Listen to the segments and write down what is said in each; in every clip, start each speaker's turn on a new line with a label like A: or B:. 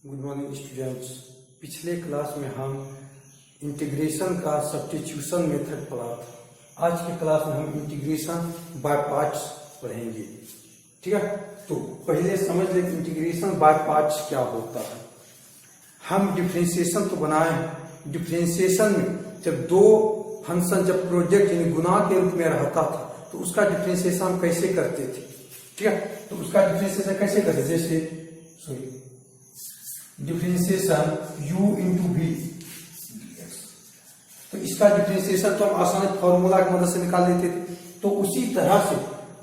A: Good morning students. पिछले class में हम इंटीग्रेशन का सब्स्टिट्यूशन मेथड पढ़ा था। आज की क्लास में हम इंटीग्रेशन बाय पार्ट्स पढ़ेंगे। ठीक है, तो पहले समझ ले इंटीग्रेशन बाय पार्ट्स क्या होता है। हम डिफरेंशिएशन तो बनाए हैं। डिफरेंशिएशन में जब दो फंक्शन जब प्रोजेक्ट यानी गुना के रूप में रहता था तो उसका डिफरेंशिएशन हम कैसे करते थे। ठीक है, तो उसका डिफरेंशिएशन कैसे करते, जैसे डिफरेंशिएशन u इंटू वी, तो इसका डिफरेंशिएशन तो हम आसानी फॉर्मूला की मदद से निकाल लेते थे। तो उसी तरह से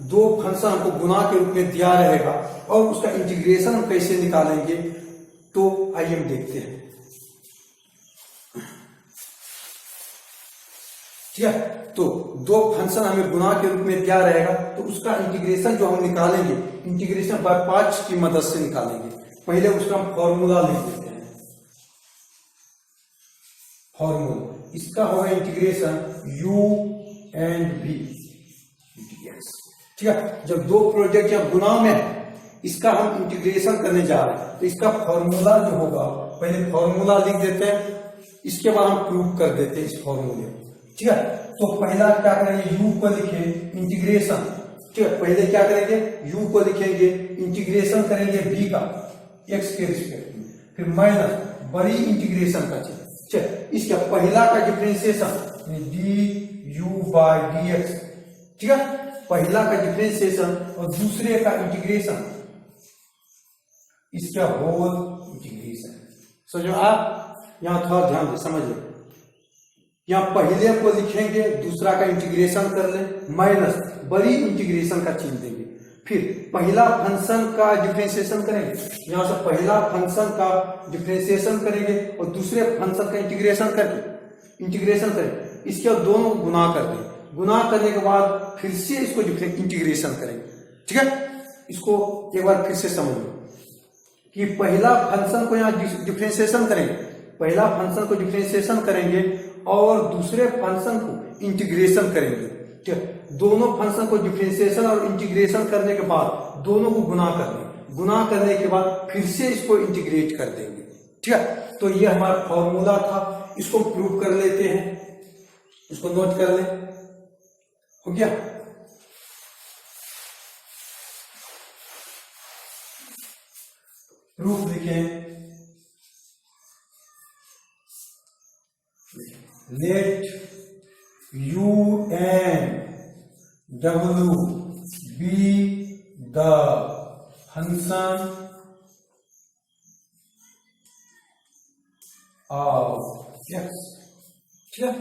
A: दो फंक्शन हमको गुना के रूप में दिया रहेगा और उसका इंटीग्रेशन हम कैसे निकालेंगे, तो आइए हम देखते हैं। ठीक है, तो दो फंक्शन हमें गुना के रूप में दिया रहेगा तो उसका इंटीग्रेशन जो हम निकालेंगे, इंटीग्रेशन बाय पार्ट्स की मदद से निकालेंगे। पहले उसका हम फॉर्मूला लिख देते हैं। फॉर्मूला इसका होगा इंटीग्रेशन u एंड v। ठीक है, जब दो प्रोजेक्ट या गुना में है इसका हम इंटीग्रेशन करने जा रहे हैं तो इसका फॉर्मूला जो होगा, पहले फॉर्मूला लिख देते हैं, इसके बाद हम प्रूव कर देते हैं इस फॉर्मूले। ठीक है, तो पहला क्या करेंगे, u को लिखे इंटीग्रेशन। ठीक है, पहले क्या करेंगे, u को लिखेंगे, इंटीग्रेशन करेंगे v का x के रिस्पेक्ट में, फिर माइनस बड़ी इंटीग्रेशन का चीज। इसका पहला का डिफरेंशिएशन du बाय dx। ठीक है, पहला का डिफरेंशिएशन और दूसरे का इंटीग्रेशन, इसका होल इंटीग्रेशन। समझो आप, यहां थोड़ा ध्यान दे, समझ लो। यहां पहले को लिखेंगे, दूसरा का इंटीग्रेशन कर ले, माइनस बड़ी इंटीग्रेशन का चिन्ह देंगे, फिर पहला फंक्शन का डिफरेंशिएशन करेंगे, यहां से पहला फंक्शन का डिफरेंशिएशन करेंगे और दूसरे फंक्शन का इंटीग्रेशन करेंगे, इसके बाद दोनों को गुना कर देंगे। गुना करने के बाद फिर से इसको इंटीग्रेशन करेंगे। ठीक है, इसको एक बार फिर से समझ लो कि पहला फंक्शन को यहां डिफरेंशिएशन करेंगे, पहला फंक्शन को डिफरेंशिएशन करेंगे और दूसरे फंक्शन को इंटीग्रेशन करेंगे। ठीक है, दोनों फंक्शन को डिफरेंशिएशन और इंटीग्रेशन करने के बाद दोनों को गुना कर देंगे, गुना करने के बाद फिर से इसको इंटीग्रेट कर देंगे। ठीक है, तो ये हमारा फॉर्मूला था, इसको प्रूव कर लेते हैं, इसको नोट कर ले। हो गया, प्रूफ लिखें, late u and w be the function of x। ठीक है,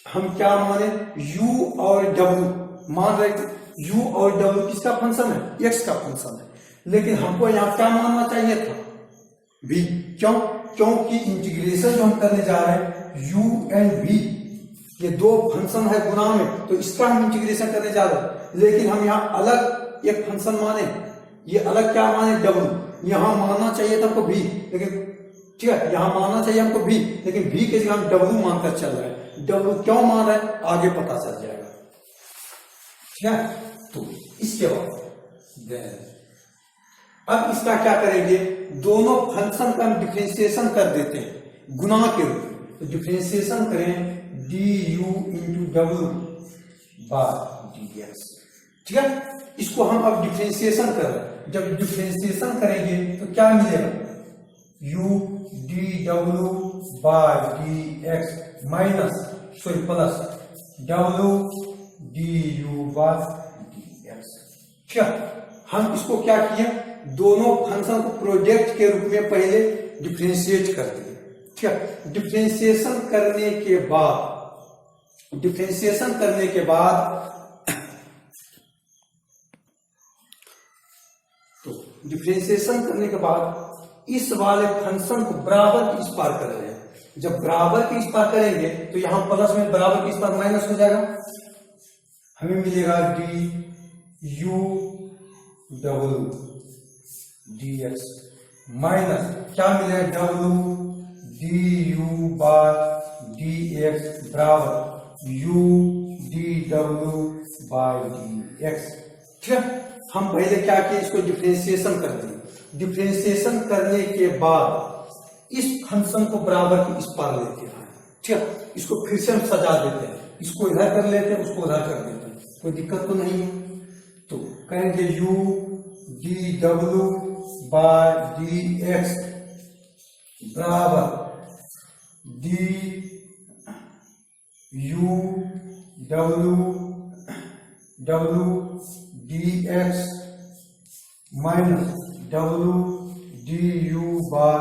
A: हम क्या माने, u और w मान रहे थे। u और w किसका फंक्शन है, x का फंक्शन है, लेकिन हमको यहां क्या मानना चाहिए था, v। क्यों, क्योंकि इंटीग्रेशन जो हम करने जा रहे हैं u एंड v, ये दो फंक्शन है गुना में, तो इसका हम इंटीग्रेशन करने जा रहे हैं। लेकिन हम यहाँ अलग एक फंक्शन माने, ये अलग क्या माने, w। यहां मानना चाहिए था हमको v, लेकिन ठीक है, यहां मानना चाहिए हमको v, लेकिन v के जगह हम w मानकर चल रहे हैं। w क्यों मान रहे हैं आगे पता चल जाएगा। ठीक है, तो इसके बाद अब इसका क्या करेंगे, दोनों फंक्शन का हम डिफरेंशिएशन कर देते हैं गुना के रूप में। तो डिफरेंशिएशन करें du into w by dx। ठीक है, इसको हम अब डिफरेंशिएशन कर रहे हैं। जब डिफरेंशिएशन करेंगे तो क्या मिलेगा, u dw by dx minus plus w du by dx। ठीक है, हम इसको क्या किए, दोनों फंक्शन को प्रोजेक्ट के रूप में पहले डिफरेंशिएट कर दिए। ठीक है, डिफरेंशिएशन करने के बाद इस वाले फंक्शन को बराबर की इस पार कर रहे हैं। जब बराबर की इस पार करेंगे तो यहां प्लस में बराबर की इस पार माइनस हो जाएगा, हमें मिलेगा du w dx माइनस क्या मिलेगा, w du बाय dx बराबर u dw बाय dx। ठीक है, हम पहले क्या किए, इसको डिफरेंशिएशन कर दिए। डिफरेंशिएशन करने के बाद इस फंक्शन को बराबर की इस पार लेके आए। ठीक है, इसको फिर से हम सजा देते हैं, इसको इधर कर लेते हैं, उसको उधर कर देते हैं, कोई दिक्कत तो नहीं है। तो कहेंगे u dw बाय dx बराबर d u w dx minus w du by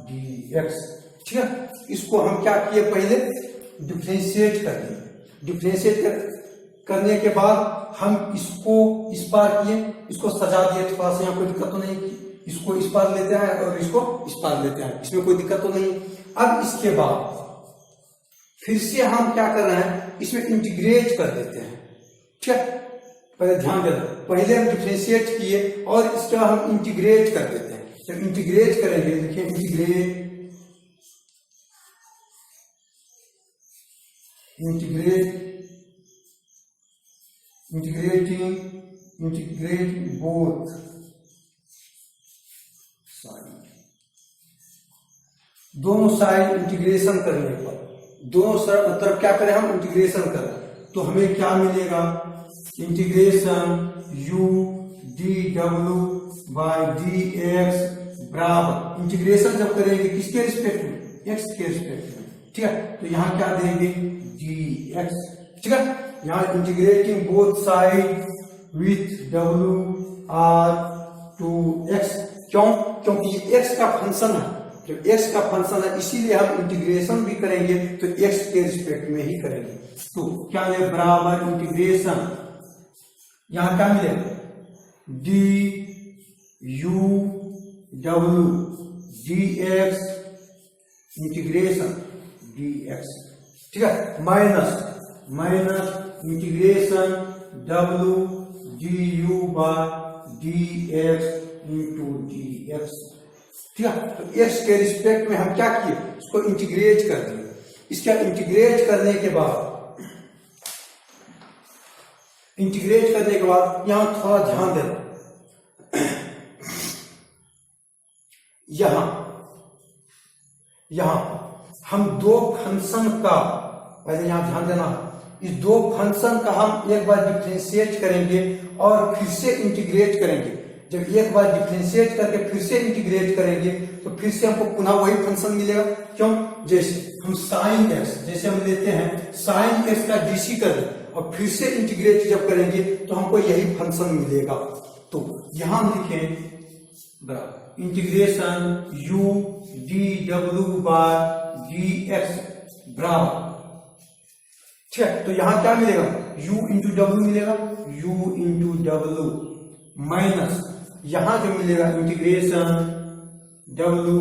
A: dx। ठीक है, इसको हम क्या किए, पहले डिफरेंशिएट कर दिए। डिफरेंशिएट करने के बाद हम इसको इस पार किए, इसको सजा दिए थोड़ा सा, यहाँ कोई दिक्कत तो नहीं। इसको इस पार लेते हैं और इसको इस पार लेते हैं, इसमें कोई दिक्कत तो नहीं। अब इसके बाद फिर से हम क्या कर रहे हैं, इसमें इंटीग्रेट कर देते हैं। ठीक है, पहले ध्यान देना, पहले हम डिफरेंशिएट किए और इसके बाद हम इंटीग्रेट कर देते हैं। जब इंटीग्रेट करेंगे, देखिए इंटीग्रेट बोथ साइड, दोनों साइड इंटीग्रेशन करने पर, दोनों तरफ क्या करें हम, इंटीग्रेशन करें, तो हमें क्या मिलेगा, integration u dw by dx बराबर, इंटीग्रेशन जब करेंगे किसके रिस्पेक्ट में, x के रिस्पेक्ट में। ठीक है, तो यहां क्या देंगे, dx। ठीक है, यहां integrating both side with w r to x। क्यों, क्योंकि ये x का फंक्शन है, जो x का फंक्शन है, इसीलिए हम इंटीग्रेशन भी करेंगे तो x के रिस्पेक्ट में ही करेंगे। तो क्या है, बराबर इंटीग्रेशन, यहां क्या मिलेगा, d u w dx integration dx। ठीक है, minus integration w du by dx into dx। ठीक है, तो x के रिस्पेक्ट में हम क्या किए, इसको इंटीग्रेट कर दिए। इसका इंटीग्रेट करने के बाद यहां थोड़ा ध्यान देना, यहां हम दो फंक्शन का, पहले यहां ध्यान देना, इस दो फंक्शन का हम एक बार डिफरेंशिएट करेंगे और फिर से इंटीग्रेट करेंगे। जब एक बार डिफरेंशिएट करके फिर से इंटीग्रेट करेंगे तो फिर से हमको पुनः वही फंक्शन मिलेगा। क्यों, जैसे हम साइन एक्स, जैसे हम लेते हैं साइन एक्स का डीसी कर दें और फिर से इंटीग्रेट जब करेंगे तो हमको यही फंक्शन मिलेगा। तो यहां लिखें बराबर integration u dw by dx बराबर। ठीक है, तो यहां क्या मिलेगा, u इंटू डब्ल्यू मिलेगा, u इंटू डब्ल्यू माइनस यहां जो मिलेगा integration w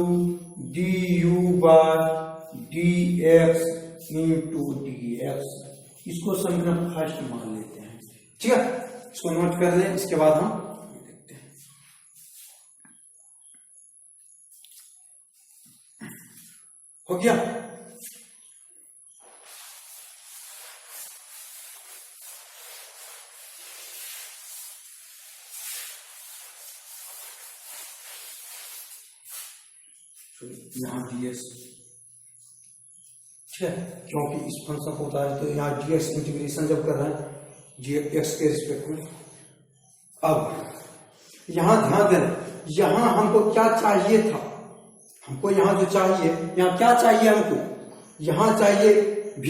A: du by dx into dx। इसको समीकरण फर्स्ट मान लेते हैं। ठीक है, इसको नोट कर लें, इसके बाद हम देखते हैं। हो गया, यहां dx। ठीक है, क्योंकि इस फंक्शन को होता है तो यहाँ dx इंटीग्रेशन जब कर रहे हैं x के रिस्पेक्ट में। अब यहां ध्यान देना, यहां हमको क्या चाहिए था, हमको यहां जो चाहिए, यहां क्या चाहिए हमको, यहां चाहिए v,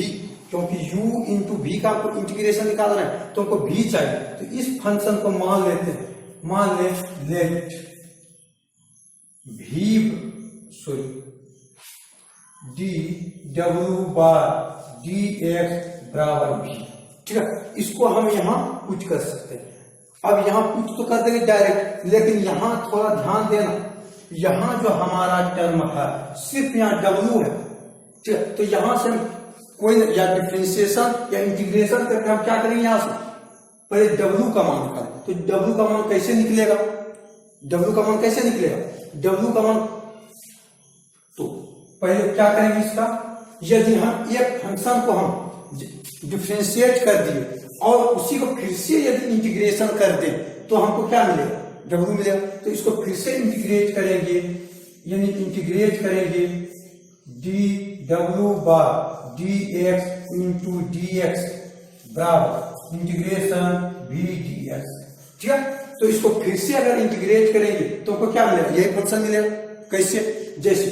A: क्योंकि u इंटू वी का हमको इंटीग्रेशन निकालना है तो हमको v चाहिए। तो इस फंक्शन को मान लेते हैं, मान ले let v dw by dx बराबर v। ठीक है, इसको हम यहां पुट कर सकते हैं। अब यहां पुट तो कर देंगे डायरेक्ट, लेकिन यहां थोड़ा ध्यान देना, यहां जो हमारा टर्म है सिर्फ यहां w है। ठीक है, तो यहां से कोई या डिफरेंशिएशन या इंटीग्रेशन करके हम क्या करेंगे, यहां से पहले w का मान निकालें। तो w का मान कैसे निकलेगा, w का मान कैसे निकलेगा, w का मान, तो पहले क्या करेंगे इसका, यदि हम एक फंक्शन को हम डिफरेंशिएट कर दिए और उसी को फिर से यदि इंटीग्रेशन कर दें तो हमको क्या मिलेगा, डब्ल्यू मिलेगा। तो इसको फिर से इंटीग्रेट करेंगे, यानी इंटीग्रेट करेंगे डी डब्ल्यू बार D X into D X बराबर इंटीग्रेशन वी डी एक्स। ठीक है, तो इसको फिर से अगर इंटीग्रेट करेंगे तो हमको क्या मिलेगा, यही फंक्शन मिलेगा। कैसे, जैसे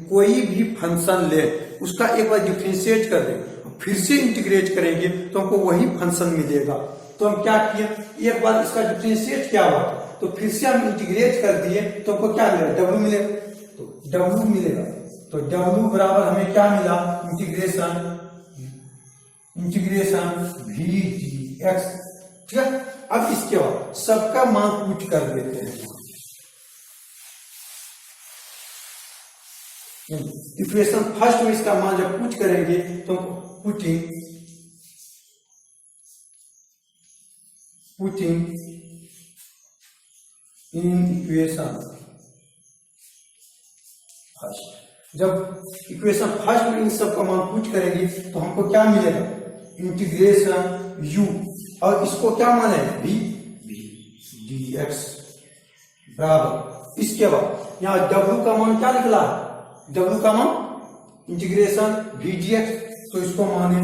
A: कोई भी फंक्शन ले उसका एक बार डिफरेंशिएट कर दें, फिर से इंटीग्रेट करेंगे तो हमको वही फंक्शन मिलेगा। तो हम क्या किए, एक बार इसका डिफरेंशिएट क्या हुआ तो फिर से हम इंटीग्रेट कर दिए तो हमको क्या मिलेगा, डब्ल्यू मिलेगा। तो डब्ल्यू मिलेगा, तो डब्ल्यू बराबर हमें क्या मिला, इंटीग्रेशन वी डी एक्स। ठीक है, अब इसके बाद सबका मान पुट कर देते हैं। इक्वेशन फर्स्ट में इसका मान जब पुट करेंगे तो पुटिंग इन इक्वेशन फर्स्ट, जब इक्वेशन फर्स्ट में इन सब का मान पुट करेंगे तो हमको क्या मिलेगा, इंटीग्रेशन यू, और इसको क्या मान है, वी डी एक्स बराबर। इसके बाद यहाँ डब्ल्यू का मान क्या निकला है, डब्ल्यू का मान इंटीग्रेशन वी डी एक्स, तो इसको माने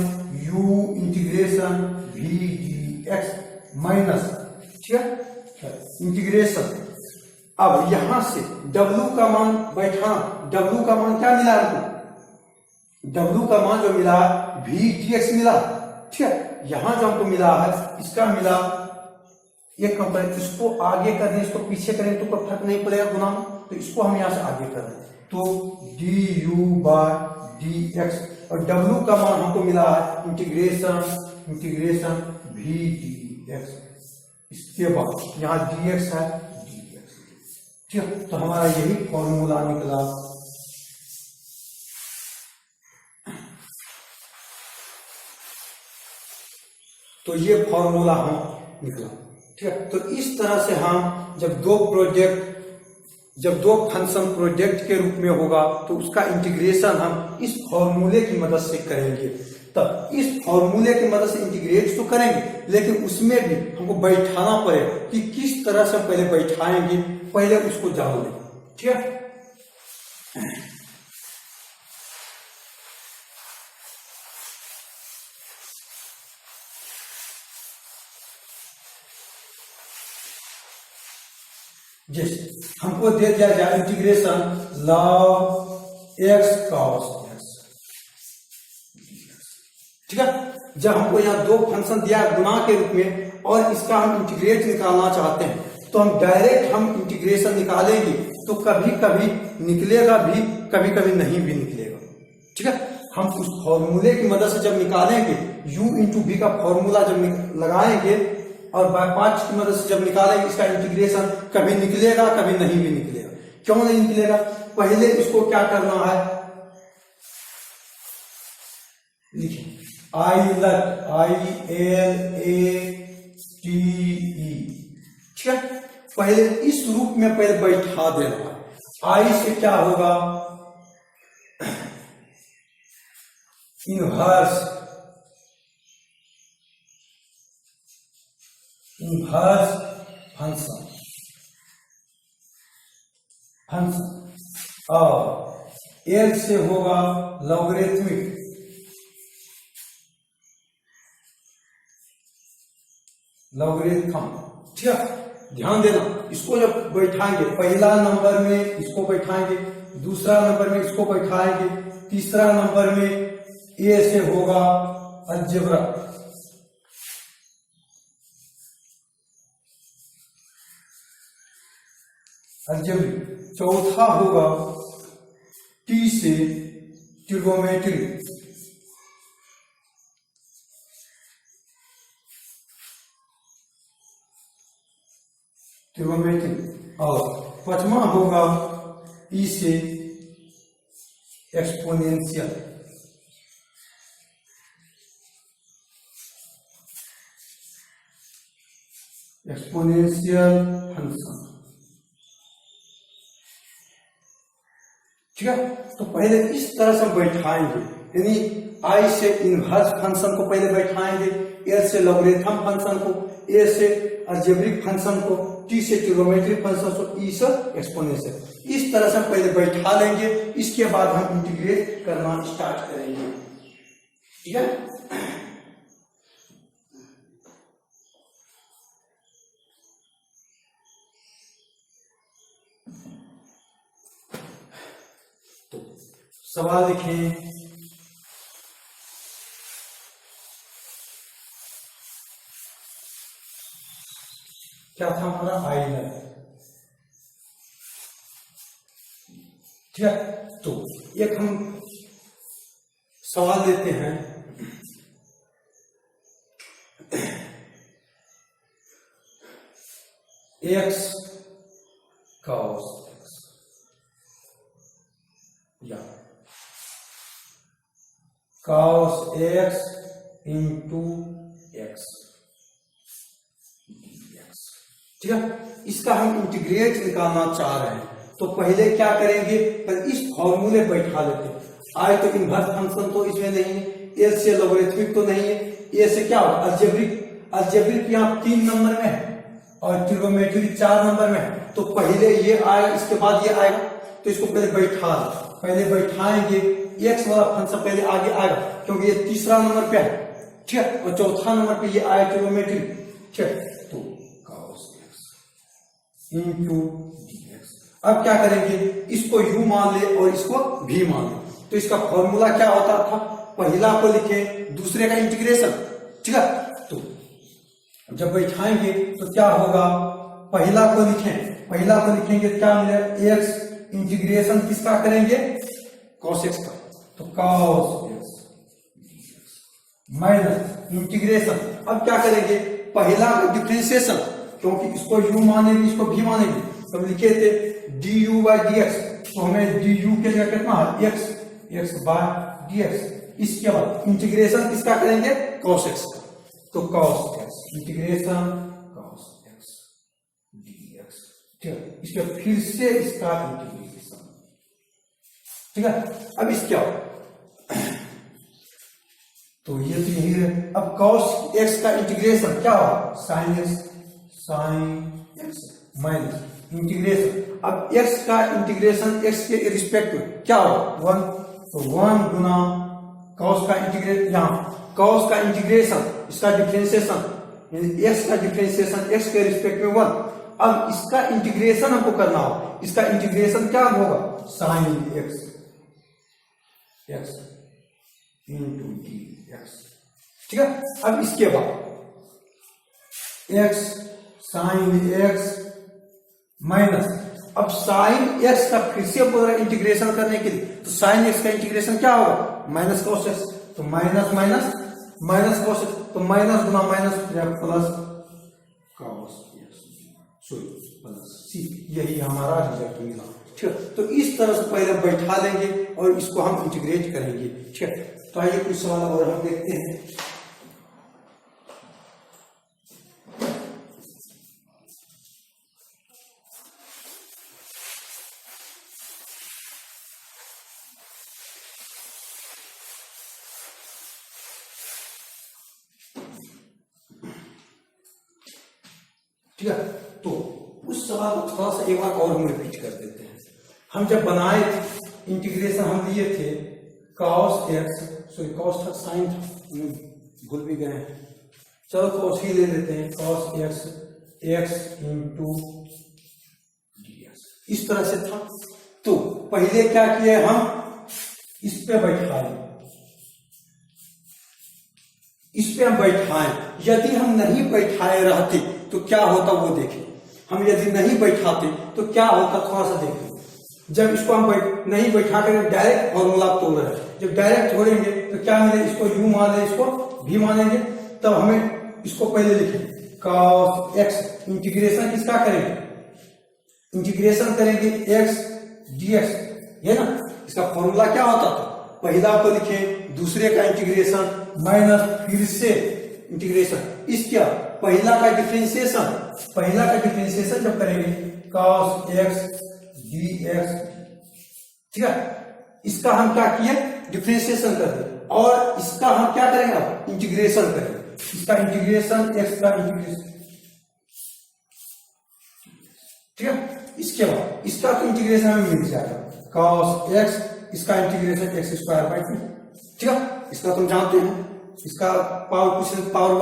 A: U integration V D X minus, ठीक है, इंटीग्रेशन। अब यहां से डब्ल्यू का मान बैठा, डब्ल्यू का मान क्या मिला है, डब्ल्यू का मान जो मिला वी डी एक्स मिला। ठीक है, यहां जो हमको मिला है इसका मिला एक कंपेयर, इसको आगे कर दें इसको पीछे करें तो कोई फर्क नहीं पड़ेगा गुना में, तो इसको हम यहां से आगे कर दें तो D U by D X, और डब्ल्यू का मान हमको मिला है इंटीग्रेशन वी डी एक्स। इसके बाद यहाँ डी एक्स है, डी एक्स। ठीक है, तो हमारा यही फॉर्मूला निकला। तो ये फॉर्मूला हम निकला। ठीक है, तो इस तरह से हम जब दो फंक्शन प्रोजेक्ट के रूप में होगा तो उसका इंटीग्रेशन हम इस फॉर्मूले की मदद से करेंगे। तब इस फॉर्मूले की मदद से इंटीग्रेट तो करेंगे, लेकिन उसमें भी हमको बैठाना पड़ेगा कि किस तरह से पहले बैठाएंगे, पहले उसको जान लें। ठीक है, जैसे हमको दे दिया जाए integration log x cos x। ठीक है, जब हमको यहाँ दो फंक्शन दिया है गुणा के रूप में और इसका हम इंटीग्रेट निकालना चाहते हैं तो हम डायरेक्ट इंटीग्रेशन निकालेंगे तो कभी कभी निकलेगा भी, कभी कभी नहीं भी निकलेगा। ठीक है, हम उस फॉर्मूले की मदद से जब निकालेंगे u इंटू बी का फॉर्मूला जब लगाएंगे और बाय पार्ट्स की मदद से जब निकालेंगे इसका इंटीग्रेशन, कभी निकलेगा कभी नहीं भी निकलेगा। क्यों नहीं निकलेगा, पहले इसको क्या करना है, लिखिए ILATE। ठीक है, पहले इस रूप में पहले बैठा देना है। आई से क्या होगा, इनवर्स फंक्शन, और एल से होगा लॉगरिथमिक ठीक है, ध्यान देना। इसको जब बैठाएंगे पहला नंबर में इसको बैठाएंगे, दूसरा नंबर में इसको बैठाएंगे, तीसरा नंबर में ए से होगा अलजेब्रा, चौथा होगा टी से ट्रिगोमेट्री, और पांचवा होगा ई से एक्सपोनेंशियल। फंक्शन। ठीक है, तो पहले इस तरह से बैठाएंगे, यानी आई से इनवर्स फंक्शन को पहले बैठाएंगे, एल से लॉगरिथम फंक्शन को, ए से अलजेब्रिक फंक्शन को, टी से ट्रिग्नोमेट्रिक फंक्शन को, ई से एक्सपोनेंशियल। इस तरह से पहले बैठा लेंगे, इसके बाद हम इंटीग्रेट करना स्टार्ट करेंगे। ठीक है, तो सवाल लिखें। क्या था हमारा आइलर। ठीक है, तो एक हम सवाल लेते हैं। एक्स कॉस एक्स या कॉस एक्स इंटू एक्स, ठीक है, इसका हम इंटीग्रेट निकालना चाह रहे हैं। तो पहले क्या करेंगे, पर इस फॉर्मूले बैठा लेते हैं। आई तो इनवर्स फंक्शन तो इसमें नहीं है, एल से लॉगरिथमिक तो नहीं है, ए से क्या होगा अलजेब्रिक, अलजेब्रिक यहाँ 3 नंबर में है और ट्रिग्नोमेट्रिक 4 नंबर में है। तो पहले ये आएगा, इसके बाद ये आएगा, तो इसको पहले पहले बैठाएंगे। एक्स वाला फंक्शन पहले आगे आएगा क्योंकि ये तीसरा नंबर पे है, ठीक है, और चौथा नंबर पे ये आएगा ट्रिग्नोमेट्रिक, ठीक है। तो cos x इंटू dx। अब क्या करेंगे, इसको u मान ले और इसको v मान ले। तो इसका फॉर्मूला क्या होता था, पहला को लिखे दूसरे का इंटीग्रेशन, ठीक है। तो जब बैठाएंगे तो क्या होगा, पहला को लिखेंगे क्या मिलेगा, x इंटीग्रेशन किसका करेंगे, cos x का, तो cos x माइनस इंटीग्रेशन। अब क्या करेंगे, पहला का डिफरेंशिएशन, क्योंकि इसको u मानेंगे इसको v मानेंगे, तो लिखे थे du by dx, तो हमें du के जगह कितना है x by dx। इसके बाद इंटीग्रेशन किसका करेंगे, cos x का, तो cos x integration cos x dx, ठीक है। इसके फिर से इसका इंटीग्रेशन, ठीक है। अब इसका तो ये तो यही है। अब cos x का इंटीग्रेशन क्या होगा, sin x माइनस इंटीग्रेशन। अब x का इंटीग्रेशन x के रिस्पेक्ट में क्या होगा 1, तो 1 गुना cos का इंटीग्रेशन, यहाँ cos का इंटीग्रेशन इसका डिफरेंशिएशन, x का डिफरेंशिएशन x के रिस्पेक्ट में 1। अब इसका इंटीग्रेशन हमको करना हो, इसका इंटीग्रेशन क्या होगा, sin x इंटू dx, ठीक है। अब इसके बाद x sin x माइनस, अब sin x का फिर से पूरा इंटीग्रेशन करने के लिए, तो sin x का इंटीग्रेशन क्या होगा, माइनस cos x, तो माइनस माइनस cos x, तो माइनस गुना minus plus cos x, sorry plus c, यही हमारा रिजल्ट मिला, ठीक है। तो इस तरह से पहले बैठा लेंगे और इसको हम इंटीग्रेट करेंगे, ठीक है। तो आइए कुछ सवाल और हम देखते हैं। ठीक है, तो उस सवाल को थोड़ा सा एक बार और हम रिपीट कर देते हैं। हम जब बनाए इंटीग्रेशन हम लिए थे cos x, सॉरी cos था sin था, भूल भी गए हैं, चलो cos ही ले लेते हैं, cos x इंटू dx, इस तरह से था। तो पहले क्या किए, हम इस पे बैठाए, यदि हम नहीं बैठाए रहते तो क्या होता वो देखें। हम यदि नहीं बैठाते तो क्या होता, थोड़ा सा देखें। जब इसको हम नहीं बैठा कर डायरेक्ट फॉर्मूला तोड़ रहे हैं, जब डायरेक्ट तोड़ेंगे तो क्या मिले, इसको u मान ले इसको v मानेंगे, तब हमें इसको पहले लिखें cos x इंटीग्रेशन किसका करेंगे, इंटीग्रेशन करेंगे x dx, है ना। इसका फॉर्मूला क्या होता था, पहला को लिखें दूसरे का इंटीग्रेशन माइनस फिर से इंटीग्रेशन, इसका पहला का डिफरेंशिएशन जब करेंगे cos x dx, ठीक है। इसका हम क्या किए, डिफरेंशिएशन कर दे और इसका हम क्या करेंगे अब इंटीग्रेशन करेंगे, इसका इंटीग्रेशन एक्स का इंटीग्रेशन, ठीक है। इसके बाद इसका तो इंटीग्रेशन हमें मिल जाएगा cos x, इसका integration x square by two, ठीक है। इसका तुम जानते हैं, इसका power question power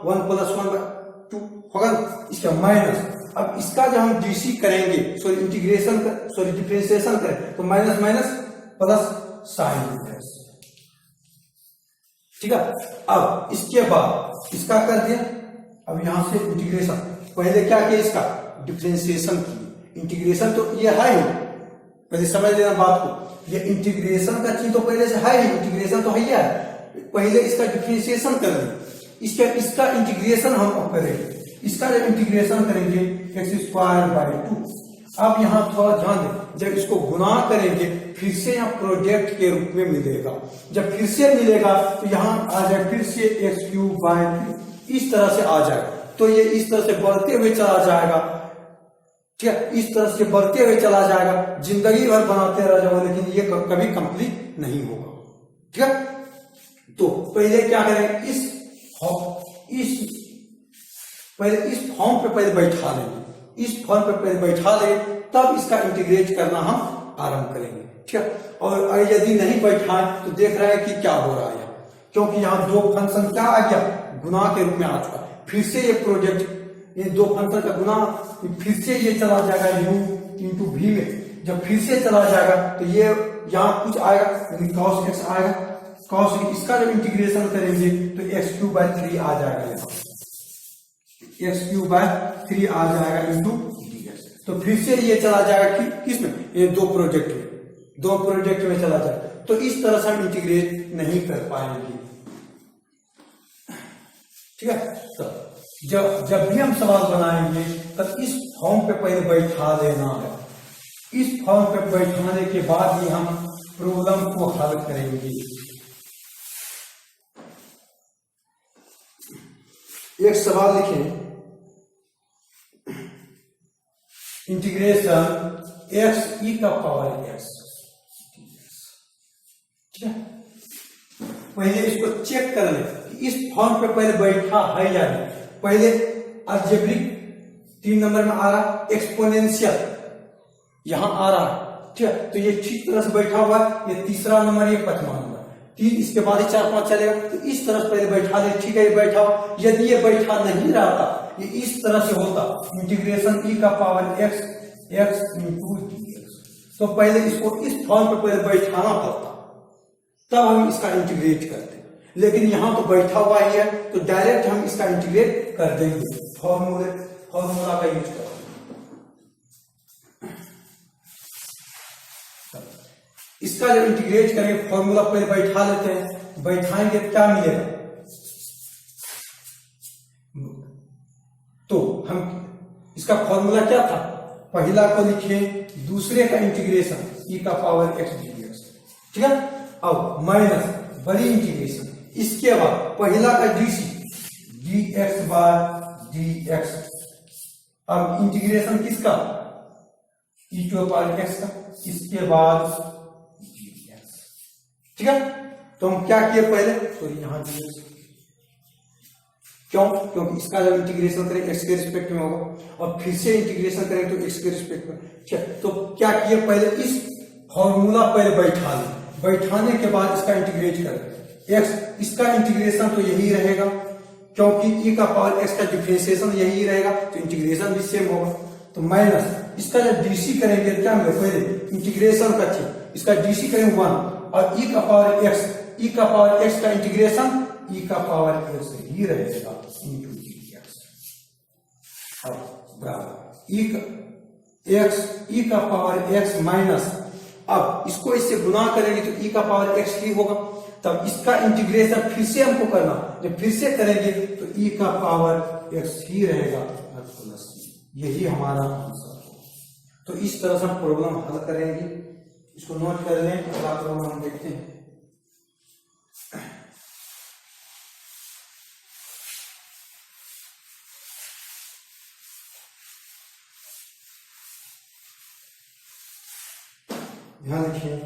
A: one plus one by two होगा, इसका माइनस, अब इसका जब हम डीसी करेंगे सॉरी इंटीग्रेशन सॉरी डिफरेंशिएशन करें तो minus minus plus sine inverse, ठीक है। अब इसके बाद इसका कर दिया, अब यहां से इंटीग्रेशन, पहले क्या किया इसका डिफरेंशिएशन किया, इंटीग्रेशन तो ये है ही, पहले समझ लेना बात को, ये इंटीग्रेशन का चीज तो पहले से है ही, इंटीग्रेशन तो है, पहले इसका डिफरेंशिएशन कर दिया, इसका इंटीग्रेशन हम अब करेंगे, इसका जब इंटीग्रेशन करेंगे एक्स स्क्वायर बाई टू, अब यहां थोड़ा ध्यान दें, जब इसको गुना करेंगे फिर से यहाँ प्रोडक्ट के रूप में मिलेगा, जब फिर से मिलेगा तो यहाँ आ जाए फिर से एक्स क्यूब बाई टू, इस तरह से आ जाएगा, तो ये इस तरह से बढ़ते हुए चला जाएगा, ठीक है, इस तरह से बढ़ते हुए चला जाएगा, जिंदगी भर बनाते रह जाओ लेकिन ये कभी कंप्लीट नहीं होगा, ठीक है। तो पहले क्या करेंगे, पहले इस फॉर्म पे पहले बैठा लेंगे, इस फॉर्म पे पहले बैठा लेंगे, तब इसका इंटीग्रेट करना हम आरंभ करेंगे, ठीक है। और यदि नहीं बैठाए तो देख रहे हैं कि क्या हो रहा है, क्योंकि यहाँ दो फंक्शन क्या आ गया गुना के रूप में आ चुका, फिर से ये प्रोजेक्ट, ये दो फंक्शन का गुना फिर से ये चला जाएगा u इंटू वी में, जब फिर से चला जाएगा तो ये यहाँ कुछ आएगा cos x आएगा, cos इसका जब इंटीग्रेशन करेंगे तो एक्स क्यूब बाई 3 आ जाएगा, यहाँ एक्स क्यूब बाई 3 आ जाएगा इंटू dx, तो फिर से ये चला जाएगा कि किसमें, ये दो प्रोजेक्ट में चला जाएगा, तो इस तरह से हम इंटीग्रेट नहीं कर पाएंगे, ठीक है। तो जब भी हम सवाल बनाएंगे तब इस फॉर्म पे पहले बैठा देना है, इस फॉर्म पे बैठाने के बाद ही हम प्रॉब्लम को हल करेंगे। एक सवाल लिखें, इंटीग्रेशन एक्स ई का पावर एक्स, ठीक है। पहले इसको चेक कर ले इस फॉर्म पे पहले बैठा है या नहीं, पहले अलजेब्रिक 3 नंबर में आ रहा, एक्सपोनेंशियल यहां आ रहा है, ठीक है, तो ये ठीक तरह से बैठा हुआ है, ये तीसरा नंबर, ये 5वां नंबर, 3 इसके बाद ही 4 5 चलेगा, तो इस तरह से पहले बैठा दे, ठीक है, ये बैठा हो, यदि ये बैठा नहीं रहता, ये इस तरह से होता इंटीग्रेशन ई का power x x into dx, तो पहले इसको इस फॉर्म पे पहले बैठाना पड़ता, तब हम इसका इंटीग्रेट करते, लेकिन यहां तो बैठा हुआ ही है, तो डायरेक्ट हम इसका इंटीग्रेट कर देंगे, फॉर्मूला का यूज कर, इसका जब इंटीग्रेट करेंगे फॉर्मूला पहले बैठा लेते हैं, बैठाएंगे क्या मिलेगा, तो हम इसका फॉर्मूला क्या था, पहला को लिखे, दूसरे का इंटीग्रेशन ई का पावर एक्स dx, ठीक है, अब माइनस बड़ी इंटीग्रेशन, इसके बाद पहला का डीसी dx बाय dx, अब इंटीग्रेशन किसका e टू पावर x का, इसके बाद dx, ठीक है। तो हम क्या किए पहले, तो यहां dx, क्यों, क्योंकि इसका जब इंटीग्रेशन करें एक्स के रिस्पेक्ट में होगा और फिर से इंटीग्रेशन करें तो एक्स के रिस्पेक्ट में, ठीक है। तो क्या किए पहले इस फॉर्मूला पहले बैठा लें, बैठाने के बाद इसका इंटीग्रेट करें, एक्स इसका इंटीग्रेशन तो यही रहेगा, क्योंकि ई का पावर एक्स का डिफरेंशिएशन यही रहेगा, तो इंटीग्रेशन भी सेम होगा, तो माइनस इसका जब डीसी करेंगे क्या मिलेगा, पहले इंटीग्रेशन का चीज, इसका डीसी करेंगे 1 और ई का पावर एक्स, ई का पावर एक्स का इंटीग्रेशन ई का पावर एक्स ही रहेगा इंटू dx, बराबर ई का पावर एक्स माइनस, अब इसको इससे गुना करेंगे तो ई का पावर एक्स ही होगा, तब इसका इंटीग्रेशन फिर से हमको करना, जब फिर से करेंगे तो ई का पावर एक्स ही रहेगा प्लस, यही हमारा आंसर हो। तो इस तरह से हम प्रॉब्लम हल करेंगे, इसको नोट कर लें, अगला प्रॉब्लम हम देखते हैं। ध्यान रखिए,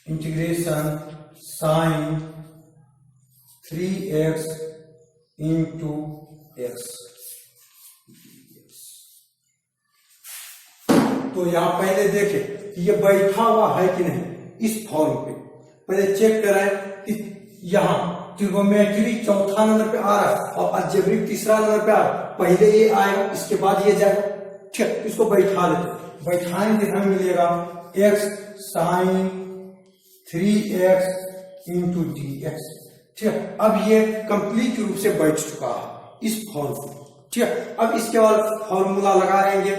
A: integration sign 3x into x. तो यहां पहले देखे कि ये बैठा हुआ है कि नहीं इस फॉर्म पे, पहले चेक कराएं कि यहां ट्रिगोनोमेट्री चौथा नंबर पे आ रहा है और अलजेब्रिक तीसरा नंबर पे आ रहा है। पहले ये आएगा, इसके बाद ये जाएगा। ठीक है, इसको बैठा लेते। बैठाएंगे हमें मिलेगा x sine 3x into D X. ठीक है, अब ये कंप्लीट रूप से बैठ चुका है इस फॉर्म में। ठीक है, अब इसके बाद फॉर्मूला लगा लेंगे।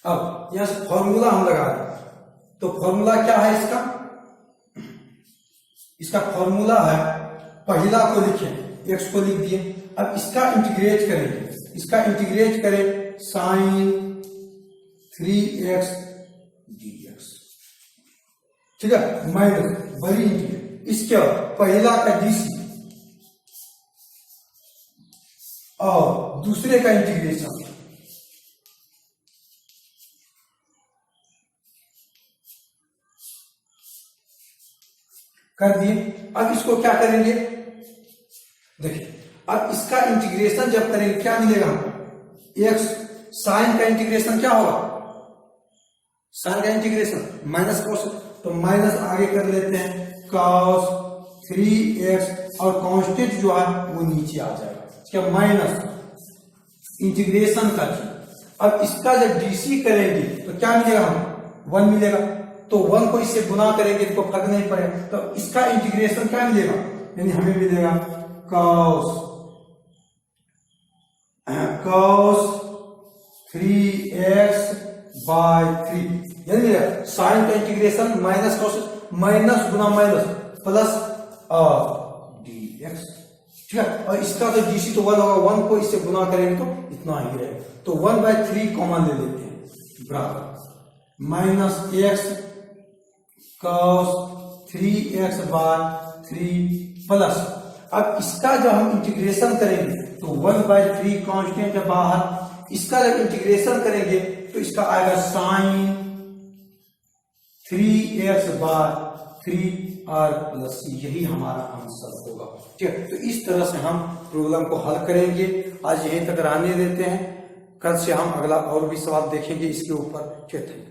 A: अब यहां से फॉर्मूला हम लगा रहे हैं, तो फॉर्मूला क्या है इसका? इसका फॉर्मूला है, पहला को लिखें, x को लिख दिए। अब इसका इंटीग्रेट करेंगे, इसका इंटीग्रेट करें साइन 3x dx। ठीक है, माइनस बड़ी इंटीग्रेट, इसके बाद पहला का डीसी और दूसरे का इंटीग्रेशन कर दिए। अब इसको क्या करेंगे, देखिए अब इसका इंटीग्रेशन जब करेंगे क्या मिलेगा हमको? एक्स साइन का इंटीग्रेशन क्या होगा? साइन का इंटीग्रेशन माइनस कॉस, तो माइनस आगे कर लेते हैं कॉस 3x और कांस्टेंट जो है वो नीचे आ जाएगा। क्या माइनस इंटीग्रेशन का। अब इसका जब डीसी करेंगे तो क्या मिलेगा हमको? 1 मिलेगा। तो 1 को इससे गुना करेंगे तो फर्क नहीं पड़ेगा। तो इसका इंटीग्रेशन क्या मिलेगा? यानी हमें मिलेगा cos 3x बाय 3, यानी मिलेगा साइन का इंटीग्रेशन माइनस कॉस, माइनस गुना माइनस प्लस dx। ठीक है, और इसका तो डीसी तो 1 होगा, 1 को इससे गुना करेंगे तो इतना ही रहेगा। तो 1/3 कॉमन ले लेते हैं, बराबर minus x cos 3x by 3 plus, अब इसका जब हम इंटीग्रेशन करेंगे तो 1/3 कांस्टेंट है बाहर, इसका जब इंटीग्रेशन करेंगे तो इसका आएगा sign 3x bye 3r plus, यही हमारा आंसर होगा। ठीक है, तो इस तरह से हम प्रॉब्लम को हल करेंगे। आज यहीं तक रहने देते हैं, कल से हम अगला और भी सवाल देखेंगे इसके ऊपर। ठीक है।